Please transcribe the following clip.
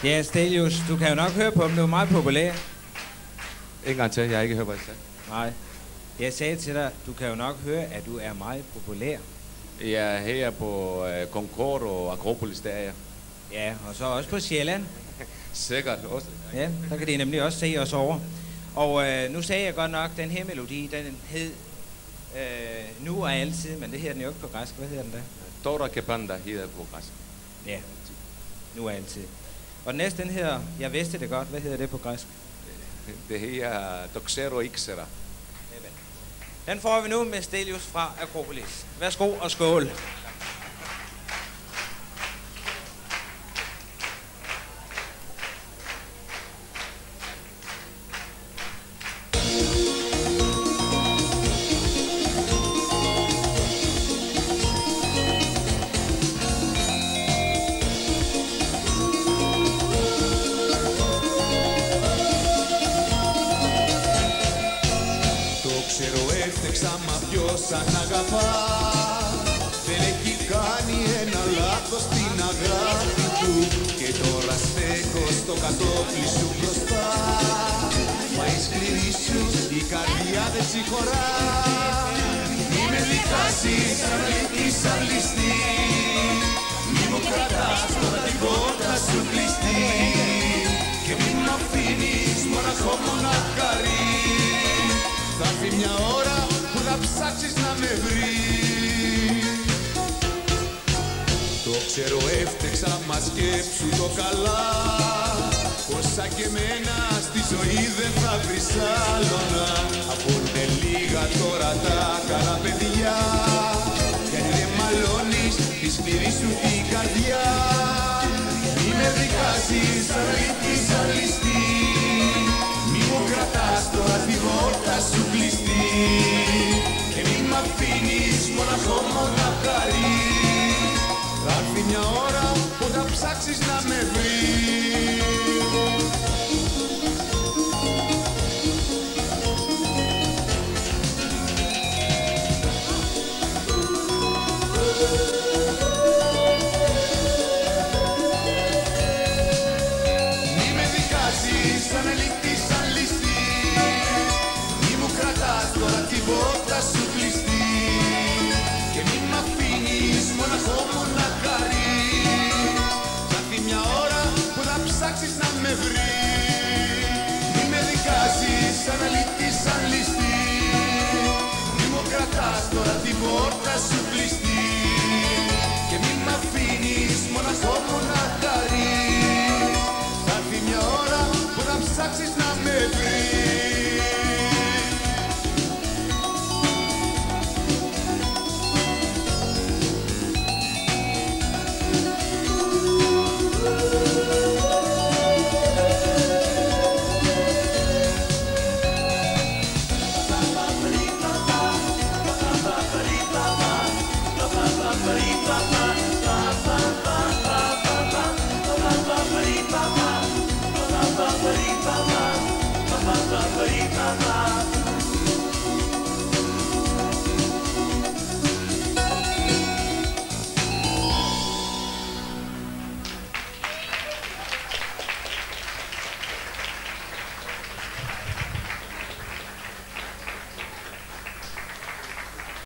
Ja, Stelius, du kan jo nok høre på dem. Du er meget populær. En gang til. Jeg har ikke hørt, hvad jeg sagde. Nej. Jeg sagde til dig, du kan jo nok høre, at du er meget populær. Jeg er her på Concord og Akropolis, der er jeg. Ja, og så også på Sjælland. Sikkert også. Ja, der kan de nemlig også se os over. Og nu sagde jeg godt nok, den her melodi, den hed Nu og altid, men det her den jo ikke på græsk. Hvad hedder den da? Tora Kepanda hedder på græsk. Ja, Nu og altid. Og den næste, den hedder, jeg vidste det godt, hvad hedder det på græsk? Det hedder Doxero Ixera. Den får vi nu med Stelius fra Akropolis. Værsgo og skål. Σαν αγαπά, δεν έχει κάνει ένα λάθος στην αγάπη του και τώρα στέκω στο κατόφλι σου μπροστά. Μα η σκληρή σου η καρδιά δεν συγχωρά. Μη με δικάσεις σαν αλήθεια σαν ληστή. Μη μου κρατάς τώρα την πόρτα σου κλειστή και μη μ' αφήνεις μοναχό μοναχαρή. Θα έρθει μια ώρα που θα ψάξεις να με βρεις. Το ξέρω έφτεξα μα σκέψου το καλά, πως σαν και εμένα στη ζωή δεν θα βρεις άλλονα. Απούνε λίγα τώρα τα καλά παιδιά κι αν δεν μαλώνεις τη σκληρή σου την καρδιά. Μη με δικάσεις σαν αλήθεια σαν ληστή. Μη μου κρατάς τώρα τη πόρτα σου κλειστή και μη μ' αφήνεις μοναχό μοναχαρή. Θα έρθει μια ώρα που θα ψάξεις να με βρεις.